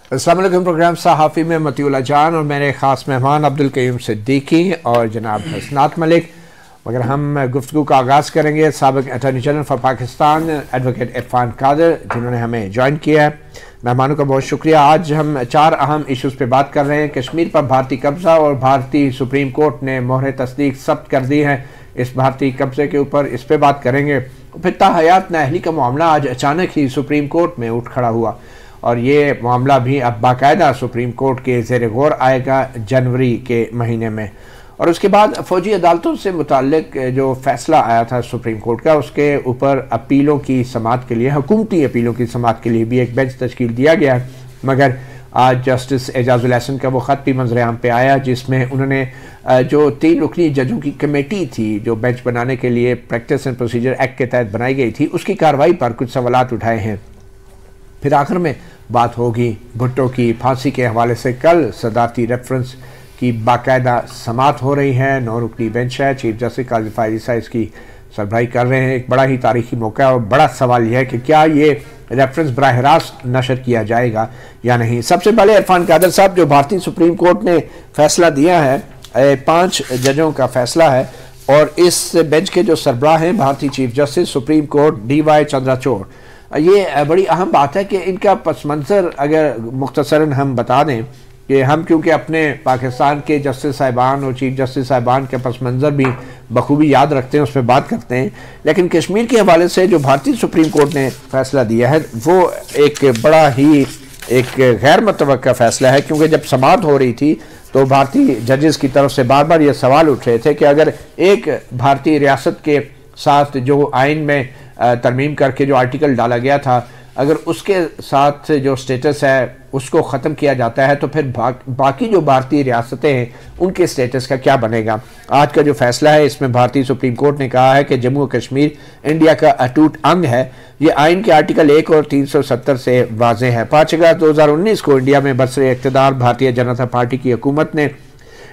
अस्सलाम वालेकुम। प्रोग्राम सहाफ़ी में मतीउल्लाह जान और मेरे ख़ास मेहमान अब्दुल कयूम सिद्दीकी और जनाब हसनात मलिक। मगर हम गुफ्तगू का आगाज़ करेंगे साबिक़ attorney general for Pakistan advocate Irfan Qadir, जिन्होंने हमें ज्वाइन किया है। मेहमानों का बहुत शुक्रिया। आज हम 4 अहम इशूज़ पे बात कर रहे हैं। कश्मीर पर भारतीय कब्ज़ा और भारतीय सुप्रीम कोर्ट ने मोहर तस्दीक सब्त कर दी है इस भारतीय कब्ज़े के ऊपर, इस पर बात करेंगे। फिर ताहयात नाअहली का मामला आज अचानक ही सुप्रीम कोर्ट में उठ खड़ा हुआ और ये मामला भी अब बाकायदा सुप्रीम कोर्ट के ज़ेर गौर आएगा जनवरी के महीने में। और उसके बाद फ़ौजी अदालतों से मुताल्लिक जो फ़ैसला आया था सुप्रीम कोर्ट का, उसके ऊपर अपीलों की समाअत के लिए, हुकूमती अपीलों की समाअत के लिए भी एक बेंच तश्कील दिया गया। मगर आज जस्टिस एजाजुल हसन का वो ख़त भी मंज़र-ए-आम पे आया, जिसमें उन्होंने जो 3 रुकनी जजों की कमेटी थी जो बेंच बनाने के लिए प्रैक्टिस एंड प्रोसीजर एक्ट के तहत बनाई गई थी, उसकी कार्रवाई पर कुछ सवालात उठाए हैं। फिर आखिर में बात होगी भुट्टो की फांसी के हवाले से। कल सदारती रेफरेंस की बाकायदा समाअत हो रही है, 9 रुकनी बेंच है, चीफ जस्टिस काजी फायद ईसा इसकी सरबराही कर रहे हैं। एक बड़ा ही तारीखी मौका है और बड़ा सवाल यह है कि क्या ये रेफरेंस बराह रास्त नशर किया जाएगा या नहीं। सबसे पहले इरफान कादर साहब, जो भारतीय सुप्रीम कोर्ट ने फैसला दिया है, 5 जजों का फैसला है और इस बेंच के जो सरबराह हैं भारतीय chief justice supreme court DY Chandrachud, ये बड़ी अहम बात है कि इनका पस मंज़र अगर मुख्तसरन हम बता दें कि हम क्योंकि अपने पाकिस्तान के जस्टिस साहिबान और चीफ जस्टिस साहिबान के पस मंज़र भी बखूबी याद रखते हैं, उस पर बात करते हैं, लेकिन कश्मीर के हवाले से जो भारतीय सुप्रीम कोर्ट ने फैसला दिया है वो एक बड़ा ही एक गैर मुतवक्का फैसला है। क्योंकि जब समाअत हो रही थी तो भारतीय जजेस की तरफ से बार बार ये सवाल उठ रहे थे कि अगर एक भारतीय रियासत के साथ जो आइन में तरमीम करके जो आर्टिकल डाला गया था, अगर उसके साथ जो स्टेटस है उसको ख़त्म किया जाता है तो फिर बाकी जो भारतीय रियासतें हैं उनके स्टेटस का क्या बनेगा। आज का जो फैसला है इसमें भारतीय सुप्रीम कोर्ट ने कहा है कि जम्मू और कश्मीर इंडिया का अटूट अंग है। ये आइन के आर्टिकल 1 और 370 से वाज़े है। 5 अगस्त 2019 को इंडिया में बरसरे इक़्तिदार भारतीय जनता पार्टी की हुकूमत ने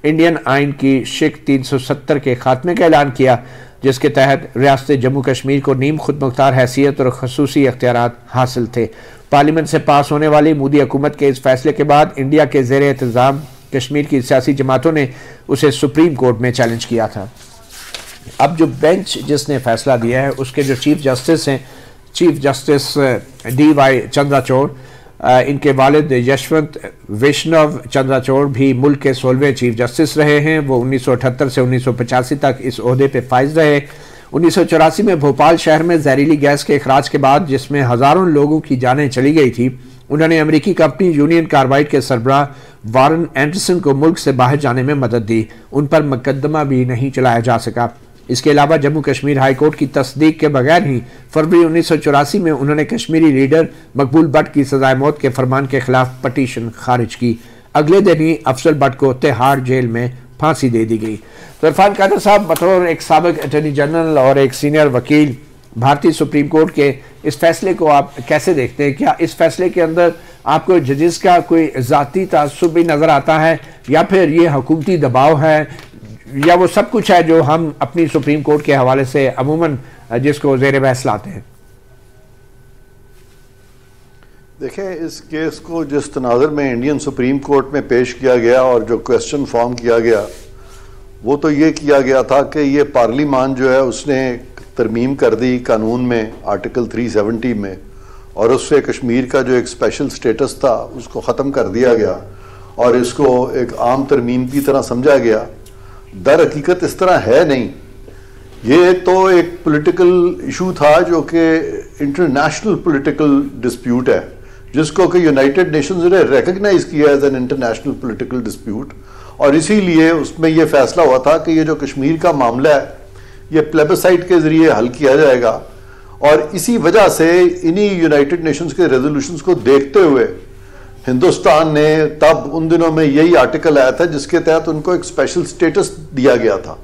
इंडियन आइन की शिक 370 के खात्मे का ऐलान किया, जिसके तहत रियासत जम्मू कश्मीर को नीम खुद मुख्तार हैसियत और खसूसी अख्तियारात हासिल थे। पार्लियामेंट से पास होने वाली मोदी हुकूमत के इस फैसले के बाद इंडिया के ज़ेर इंतज़ाम कश्मीर की सियासी जमातों ने उसे सुप्रीम कोर्ट में चैलेंज किया था। अब जो बेंच जिसने फैसला दिया है उसके जो चीफ जस्टिस हैं, चीफ जस्टिस DY चंद्रचूड़, इनके वालिद यशवंत वैष्णव चंद्रचूड़ भी मुल्क के 16वें चीफ जस्टिस रहे हैं। वो 1978 से 1985 तक इस ओहदे पे फाइज रहे। 1984 में भोपाल शहर में जहरीली गैस के अखराज के बाद, जिसमें हज़ारों लोगों की जानें चली गई थी, उन्होंने अमेरिकी कंपनी यूनियन कार्बाइड के सरबराह वारन एंडरसन को मुल्क से बाहर जाने में मदद दी। उन पर मुकदमा भी नहीं चलाया जा सका। इसके अलावा जम्मू कश्मीर हाई कोर्ट की तस्दीक के बगैर ही फरवरी 1984 में उन्होंने कश्मीरी लीडर मकबूल भट्ट की सजाए मौत के फरमान के खिलाफ पटिशन खारिज की। अगले दिन ही अफजल भट्ट को तिहाड़ जेल में फांसी दे दी गई। तो इरफान कादर साहब, बतौर एक साबिक़ अटॉर्नी जनरल और एक सीनियर वकील, भारतीय सुप्रीम कोर्ट के इस फैसले को आप कैसे देखते हैं? क्या इस फैसले के अंदर आपको जजेस का कोई ज़ाती तासुब भी नज़र आता है या फिर ये हुकूमती दबाव है या वो सब कुछ है जो हम अपनी सुप्रीम कोर्ट के हवाले से अमूमन जिसको ज़ेर बहस लाते हैं? देखें, इस केस को जिस तनाज़ुर में इंडियन सुप्रीम कोर्ट में पेश किया गया और जो क्वेश्चन फॉर्म किया गया, वो तो ये किया गया था कि ये पार्लियामान जो है उसने तरमीम कर दी कानून में आर्टिकल 370 में, और उससे कश्मीर का जो एक स्पेशल स्टेटस था उसको ख़त्म कर दिया गया और इसको एक आम तरमीम की तरह समझा गया। दर हकीकत इस तरह है नहीं। ये तो एक पॉलिटिकल इशू था जो कि इंटरनेशनल पॉलिटिकल डिस्प्यूट है, जिसको कि यूनाइटेड नेशंस ने रिकग्नाइज किया as an international political dispute, और इसीलिए उसमें यह फैसला हुआ था कि ये जो कश्मीर का मामला है ये प्लेबिसाइट के जरिए हल किया जाएगा। और इसी वजह से इन्हीं यूनाइटेड नेशंस के रेजोल्यूशंस को देखते हुए हिंदुस्तान ने तब उन दिनों में यही आर्टिकल आया था जिसके तहत उनको एक स्पेशल स्टेटस दिया गया था।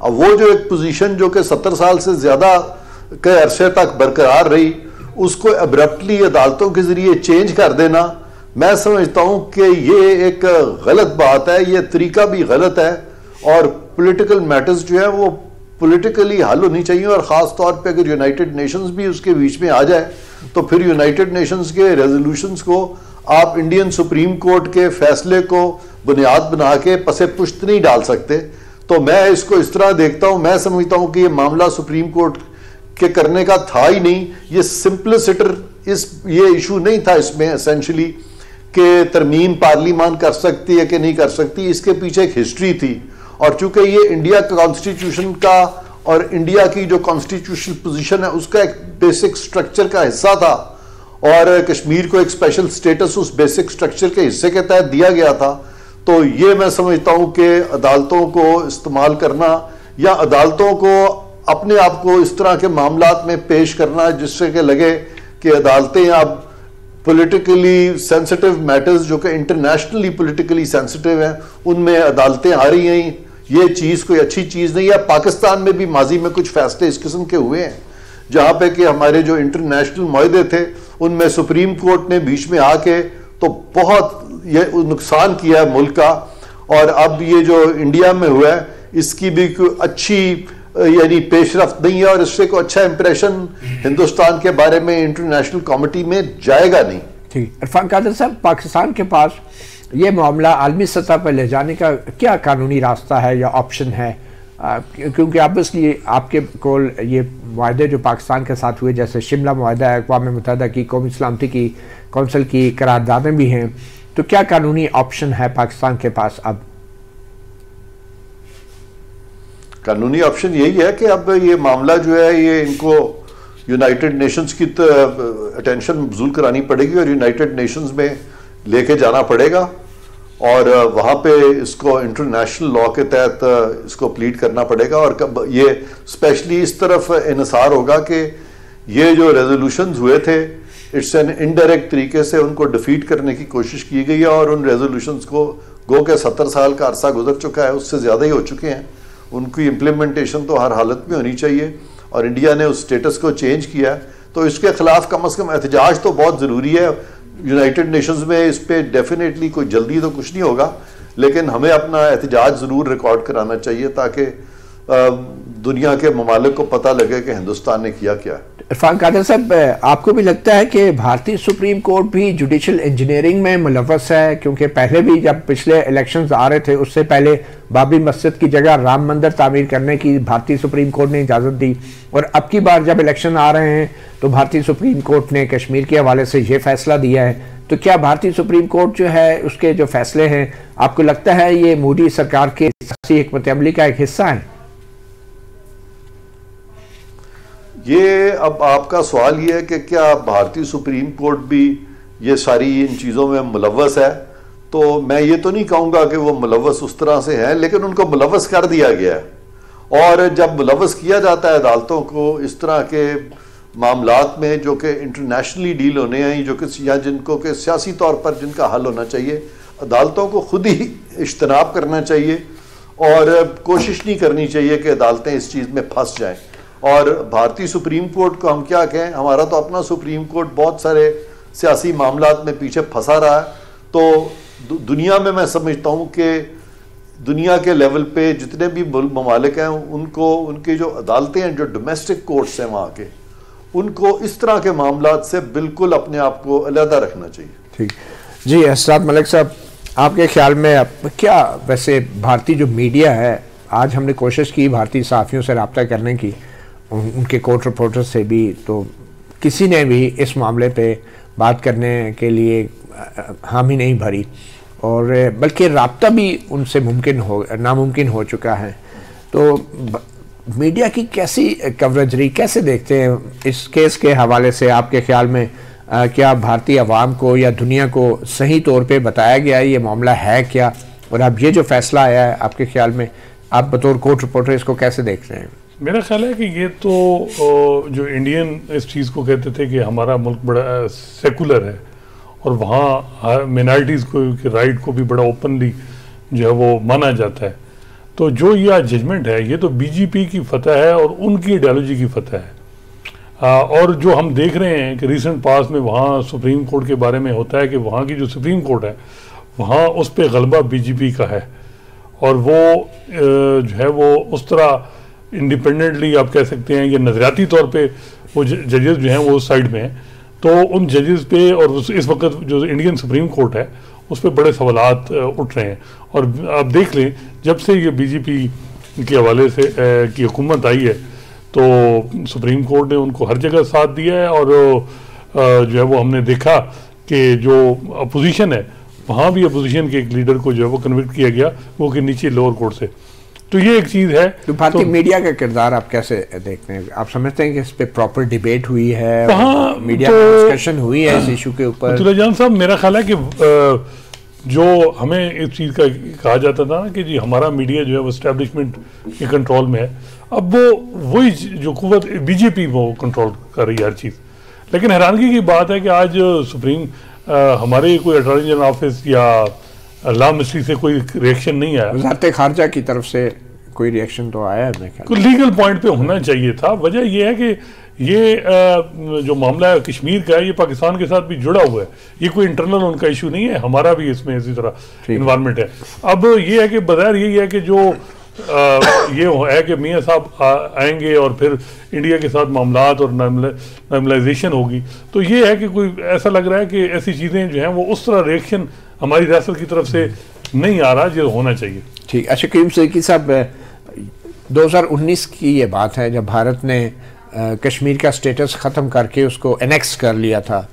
अब वो जो एक पोजीशन जो कि 70 साल से ज़्यादा के अरसे तक बरकरार रही, उसको अब्रप्टली अदालतों के ज़रिए चेंज कर देना, मैं समझता हूँ कि ये एक गलत बात है, ये तरीका भी गलत है। और पॉलिटिकल मैटर्स जो है वो पॉलिटिकली हल होनी चाहिए, और ख़ास तौर पे अगर यूनाइटेड नेशंस भी उसके बीच में आ जाए तो फिर यूनाइटेड नेशंस के रेजोल्यूशंस को आप इंडियन सुप्रीम कोर्ट के फैसले को बुनियाद बना के पसे पुश्त नहीं डाल सकते। तो मैं इसको इस तरह देखता हूं, मैं समझता हूं कि ये मामला सुप्रीम कोर्ट के करने का था ही नहीं। ये सिंपलिसिटर ये इशू नहीं था इसमें एसेंशली कि तरमीम पार्लियामान कर सकती है कि नहीं कर सकती, इसके पीछे एक हिस्ट्री थी। और चूंकि ये इंडिया का कॉन्स्टिट्यूशन का और इंडिया की जो कॉन्स्टिट्यूशनल पोजीशन है उसका एक बेसिक स्ट्रक्चर का हिस्सा था, और कश्मीर को एक स्पेशल स्टेटस उस बेसिक स्ट्रक्चर के हिस्से के तहत दिया गया था। तो ये मैं समझता हूं कि अदालतों को इस्तेमाल करना या अदालतों को अपने आप को इस तरह के मामलात में पेश करना जिससे कि लगे कि अदालतें अब पॉलिटिकली सेंसिटिव मैटर्स जो कि इंटरनेशनली पॉलिटिकली सेंसिटिव हैं उनमें अदालतें आ रही हैं, ये चीज़ कोई अच्छी चीज़ नहीं है। पाकिस्तान में भी माजी में कुछ फैसले इस किस्म के हुए हैं जहाँ पे कि हमारे जो इंटरनेशनल मुआहदे थे उनमें सुप्रीम कोर्ट ने बीच में आके तो बहुत ये नुकसान किया है मुल्क का। और अब ये जो इंडिया में हुआ है इसकी भी कोई अच्छी यानी पेशरफ्त नहीं है, और इससे कोई अच्छा इंप्रेशन हिंदुस्तान के बारे में इंटरनेशनल कमेटी में जाएगा नहीं। ठीक, इरफान कादर साहब, पाकिस्तान के पास ये मामला आलमी सतह पर ले जाने का क्या कानूनी रास्ता है या ऑप्शन है? क्योंकि ऑब्वियसली आपके कोल ये मुआहदे जो पाकिस्तान के साथ हुए, जैसे शिमला मुआहदा है, अक़वाम मुत्तहिदा की कौमी सलामती की कौंसिल की करारदादें भी हैं, तो क्या कानूनी ऑप्शन है पाकिस्तान के पास? अब कानूनी ऑप्शन यही है कि अब ये मामला जो है ये इनको यूनाइटेड नेशंस की अटेंशन मबज़ूल करानी पड़ेगी और यूनाइटेड नेशंस में लेके जाना पड़ेगा, और वहाँ पे इसको इंटरनेशनल लॉ के तहत इसको प्लीड करना पड़ेगा। और कब ये स्पेशली इस तरफ इन्हिसार होगा कि ये जो रेजोल्यूशंस हुए थे इट्स एन इनडायरेक्ट तरीके से उनको डिफीट करने की कोशिश की गई है, और उन रेजोल्यूशंस को गो के 70 साल का अरसा गुजर चुका है, उससे ज़्यादा ही हो चुके हैं। उनकी इम्प्लीमेंटेशन तो हर हालत में होनी चाहिए, और इंडिया ने उस स्टेटस को चेंज किया है तो इसके खिलाफ कम से कम एहतजाज तो बहुत ज़रूरी है यूनाइटेड नेशंस में। इस पर डेफिनेटली कोई जल्दी तो कुछ नहीं होगा, लेकिन हमें अपना एहतजाज ज़रूर रिकॉर्ड कराना चाहिए ताकि दुनिया के ममालिक को पता लगे कि हिंदुस्तान ने किया क्या। इरफान कादर साहब, आपको भी लगता है कि भारतीय सुप्रीम कोर्ट भी जुडिशल इंजीनियरिंग में मुलव्वस है? क्योंकि पहले भी जब पिछले इलेक्शंस आ रहे थे उससे पहले बाबरी मस्जिद की जगह राम मंदिर तामीर करने की भारतीय सुप्रीम कोर्ट ने इजाज़त दी, और अब की बार जब इलेक्शन आ रहे हैं तो भारतीय सुप्रीम कोर्ट ने कश्मीर के हवाले से ये फैसला दिया है। तो क्या भारतीय सुप्रीम कोर्ट जो है उसके जो फैसले हैं, आपको लगता है ये मोदी सरकार के सियासी हिकमत अमली का एक हिस्सा है? ये अब आपका सवाल ये है कि क्या भारतीय सुप्रीम कोर्ट भी ये सारी इन चीज़ों में मुलव्वस है? तो मैं ये तो नहीं कहूँगा कि वो मुलव्वस उस तरह से है, लेकिन उनको मुलव्वस कर दिया गया है। और जब मुलव्वस किया जाता है अदालतों को इस तरह के मामलात में जो कि इंटरनेशनली डील होने हैं, जो कि या जिनको के सियासी तौर पर जिनका हल होना चाहिए, अदालतों को खुद ही इज्तनाब करना चाहिए और कोशिश नहीं करनी चाहिए कि अदालतें इस चीज़ में फंस जाएं। और भारतीय सुप्रीम कोर्ट को हम क्या कहें, हमारा तो अपना सुप्रीम कोर्ट बहुत सारे सियासी मामलात में पीछे फंसा रहा है। तो दुनिया में मैं समझता हूँ कि दुनिया के लेवल पे जितने भी ममालिक हैं उनको उनकी जो अदालतें हैं, जो डोमेस्टिक कोर्ट्स हैं वहाँ के, उनको इस तरह के मामलात से बिल्कुल अपने आप को अलहदा रखना चाहिए। ठीक जी, एहसास मलिक साहब, आपके ख्याल में क्या वैसे भारतीय जो मीडिया है, आज हमने कोशिश की भारतीय सहाफ़ियों से रब्ता करने की, उनके कोर्ट रिपोर्टर से भी, तो किसी ने भी इस मामले पे बात करने के लिए हामी नहीं भरी, और बल्कि रब्ता भी उनसे नामुमकिन हो चुका है। तो मीडिया की कैसी कवरेज रही, कैसे देखते हैं इस केस के हवाले से? आपके ख्याल में क्या भारतीय अवाम को या दुनिया को सही तौर पे बताया गया ये मामला है क्या? और अब ये जो फैसला आया है, आपके ख्याल में आप बतौर कोर्ट रिपोर्टर इसको कैसे देख रहे हैं? मेरा ख्याल है कि ये तो जो इंडियन इस चीज़ को कहते थे कि हमारा मुल्क बड़ा सेकुलर है और वहाँ मिनॉरिटीज़ को के राइट को भी बड़ा ओपनली जो है वो माना जाता है। तो जो ये आज जजमेंट है ये तो बीजेपी की फतह है और उनकी आइडियोलॉजी की फतह है। और जो हम देख रहे हैं कि रिसेंट पास में वहाँ सुप्रीम कोर्ट के बारे में होता है कि वहाँ की जो सुप्रीम कोर्ट है वहाँ उस पर गलबा बीजेपी का है, और वो जो है वो उस तरह इंडिपेंडेंटली आप कह सकते हैं, ये नज़रियाती तौर पे वो जजेस जो हैं वो उस साइड में हैं, तो उन जजेस पे और इस वक्त जो इंडियन सुप्रीम कोर्ट है उस पर बड़े सवालात उठ रहे हैं। और आप देख लें, जब से ये बीजेपी के हवाले से की हुकूमत आई है तो सुप्रीम कोर्ट ने उनको हर जगह साथ दिया है, और जो है वो हमने देखा कि जो अपोजिशन है वहाँ भी अपोजिशन के एक लीडर को जो है वो कन्विक्ट किया गया, वो कि नीचे लोअर कोर्ट से। तो ये एक चीज़ है। तो भारतीय मीडिया का किरदार आप कैसे देखते हैं? आप समझते हैं कि इस पे प्रॉपर डिबेट हुई है, मीडिया डिस्कशन हुई है इस इशू के ऊपर? अब्दुल्ला जान साहब, मेरा ख्याल है कि जो हमें इस चीज़ का कहा जाता था ना कि जी हमारा मीडिया जो है वो एस्टेब्लिशमेंट के कंट्रोल में है, अब वो वही जो कुव्वत बीजेपी वो कंट्रोल कर रही है हर चीज़। लेकिन हैरानगी की बात है कि आज सुप्रीम हमारे कोई अटॉर्नी जनरल ऑफिस या लॉ मिनिस्ट्री से कोई रिएक्शन नहीं आया। वज़ारत खारजा की तरफ से कोई रिएक्शन तो आया है? कोई लीगल पॉइंट पे होना चाहिए था। वजह यह है कि ये जो मामला है कश्मीर का है, ये पाकिस्तान के साथ भी जुड़ा हुआ है, ये कोई इंटरनल उनका इशू नहीं है, हमारा भी इसमें इसी तरह इन्वायरमेंट है। अब ये है कि बगैर यही है कि जो ये है कि मियाँ साहब आएंगे और फिर इंडिया के साथ मामलात और नॉर्मलाइजेशन होगी, तो ये है कि कोई ऐसा लग रहा है कि ऐसी चीज़ें जो हैं वो उस तरह रिएक्शन हमारी रियासत की तरफ से नहीं आ रहा जो होना चाहिए। ठीक। अच्छा करीम सिद्दीकी साहब, 2019 की ये बात है जब भारत ने कश्मीर का स्टेटस ख़त्म करके उसको एनेक्स कर लिया था,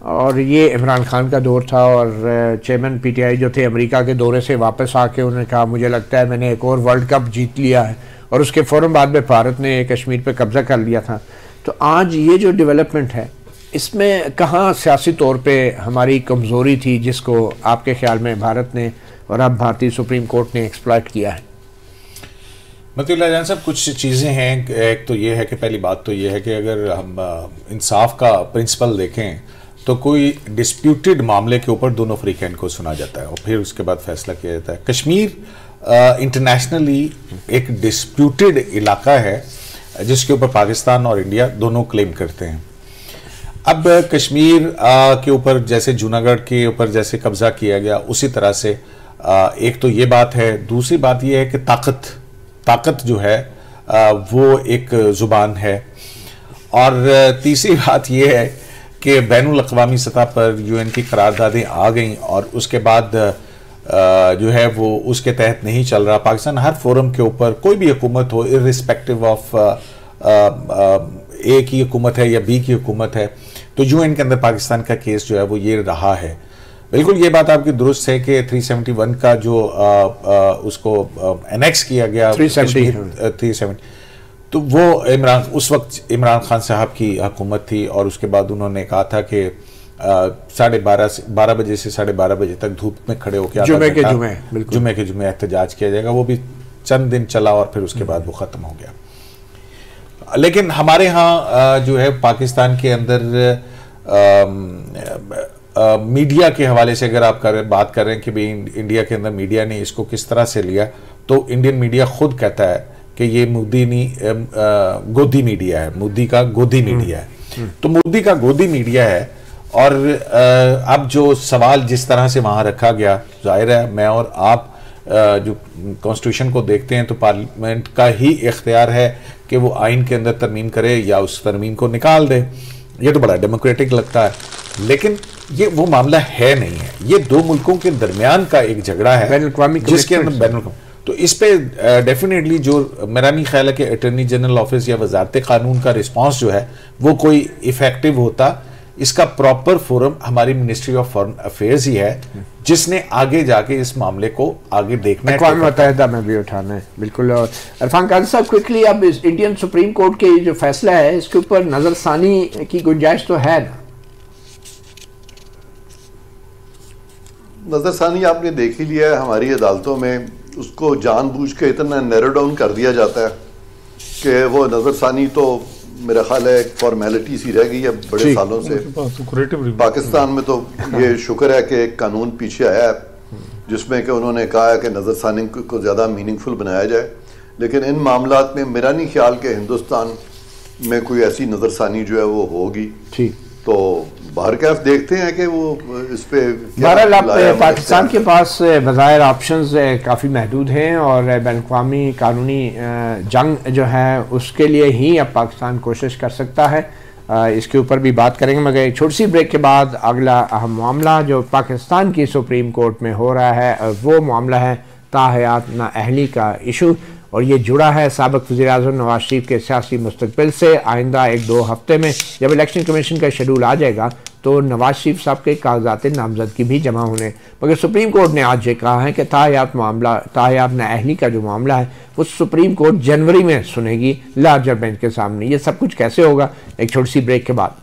और ये इमरान खान का दौर था, और चेयरमैन पीटीआई जो थे अमेरिका के दौरे से वापस आके उन्होंने कहा मुझे लगता है मैंने एक और वर्ल्ड कप जीत लिया है, और उसके फ़ौरन बाद में भारत ने कश्मीर पे कब्ज़ा कर लिया था। तो आज ये जो डेवलपमेंट है इसमें कहाँ सियासी तौर पे हमारी कमज़ोरी थी जिसको आपके ख्याल में भारत ने और अब भारतीय सुप्रीम कोर्ट ने एक्सप्लॉइट किया है? मतीउल्लाह जान साहब, कुछ चीज़ें हैं। एक तो ये है कि पहली बात तो ये है कि अगर हम इंसाफ का प्रिंसिपल देखें तो कोई डिस्प्यूटेड मामले के ऊपर दोनों फ्रीकैंड को सुना जाता है और फिर उसके बाद फैसला किया जाता है। कश्मीर इंटरनेशनली एक डिस्प्यूटेड इलाका है जिसके ऊपर पाकिस्तान और इंडिया दोनों क्लेम करते हैं। अब कश्मीर के ऊपर जैसे जूनागढ़ के ऊपर जैसे कब्जा किया गया उसी तरह से एक तो ये बात है। दूसरी बात ये है कि ताकत जो है वो एक ज़ुबान है, और तीसरी बात ये है कि बैनुल अक़वामी सतह पर यूएन की करारदादें आ गई और उसके बाद जो है वो उसके तहत नहीं चल रहा। पाकिस्तान हर फोरम के ऊपर कोई भी हुकूमत हो, इर्रिस्पेक्टिव ऑफ ए की हुकूमत है या बी की हुकूमत है, तो यूएन के अंदर पाकिस्तान का केस जो है वो ये रहा है। बिल्कुल ये बात आपकी दुरुस्त है कि 371 का जो उसको एनेक्स किया गया 370, तो वो उस वक्त इमरान खान साहब की हुकूमत थी, और उसके बाद उन्होंने कहा था कि 12:30 बजे से 12:30 बजे तक धूप में खड़े होकर जुमे के जुमे एहतजाज किया जाएगा। वो भी चंद दिन चला और फिर उसके बाद वो ख़त्म हो गया। लेकिन हमारे यहाँ जो है पाकिस्तान के अंदर मीडिया के हवाले से अगर आप बात कर रहे हैं कि भाई इंडिया के अंदर मीडिया ने इसको किस तरह से लिया, तो इंडियन मीडिया खुद कहता है कि ये मोदी नहीं गोदी मीडिया है, मोदी का गोदी मीडिया है। तो मोदी का गोदी मीडिया है, और अब जो सवाल जिस तरह से वहाँ रखा गया, जाहिर है मैं और आप जो कॉन्स्टिट्यूशन को देखते हैं तो पार्लियामेंट का ही इख्तियार है कि वो आइन के अंदर तरमीम करे या उस तरमीम को निकाल दे। ये तो बड़ा डेमोक्रेटिक लगता है, लेकिन ये वो मामला है नहीं है। ये दो मुल्कों के दरमियान का एक झगड़ा है जिसके अंदर बैनुल, तो इस पे डेफिनेटली जो मेरा नहीं ख्याल है कि अटॉर्नी जनरल ऑफिस या वजारत कानून का रिस्पांस जो है वो कोई इफेक्टिव होता। इसका प्रॉपर फोरम हमारी मिनिस्ट्री ऑफ फॉरेन अफेयर्स ही है जिसने आगे जाके इस मामले को आगे देखना है, अक़वाम मुत्तहिदा में भी उठाना है। बिल्कुल। और इरफान काजी साहब, क्विकली अब इस इंडियन सुप्रीम कोर्ट के जो फैसला है इसके ऊपर नजरसानी की गुंजाइश तो है ना? नजरसानी आपने देख ही लिया है हमारी अदालतों में, उसको जानबूझ के इतना नैरो डाउन कर दिया जाता है कि वो नजरसानी तो मेरा ख्याल है एक फॉर्मेलिटी सी रह गई है बड़े सालों से। पाकिस्तान में तो ये शुक्र है कि एक कानून पीछे आया है जिसमें कि उन्होंने कहा है कि नजरसानी को ज़्यादा मीनिंगफुल बनाया जाए, लेकिन इन मामलात में मेरा नहीं ख्याल कि हिंदुस्तान में कोई ऐसी नजरसानी जो है वो होगी। ठीक, तो बाहर कैफ देखते हैं कि वो इस पे बहरहाल पाकिस्तान के पास बज़ाहिर ऑप्शंस काफ़ी महदूद हैं, और बैनुल-अक़वामी कानूनी जंग जो है उसके लिए ही अब पाकिस्तान कोशिश कर सकता है। इसके ऊपर भी बात करेंगे, मगर एक छोटी सी ब्रेक के बाद अगला अहम मामला जो पाकिस्तान की सुप्रीम कोर्ट में हो रहा है वो मामला है ताहयात नाअहली का इशू, और ये जुड़ा है साबिक वज़ीर-ए-आज़म नवाज शरीफ के सियासी मुस्तक़बिल से। आइंदा 1-2 हफ्ते में जब इलेक्शन कमीशन का शेड्यूल आ जाएगा तो नवाज शरीफ साहब के कागजात नामजदगी भी जमा होने, मगर सुप्रीम कोर्ट ने आज ये कहा है कि ताहयात नाअहली का जो मामला है वो सुप्रीम कोर्ट जनवरी में सुनेगी लार्जर बेंच के सामने। ये सब कुछ कैसे होगा, एक छोटी सी ब्रेक के बाद।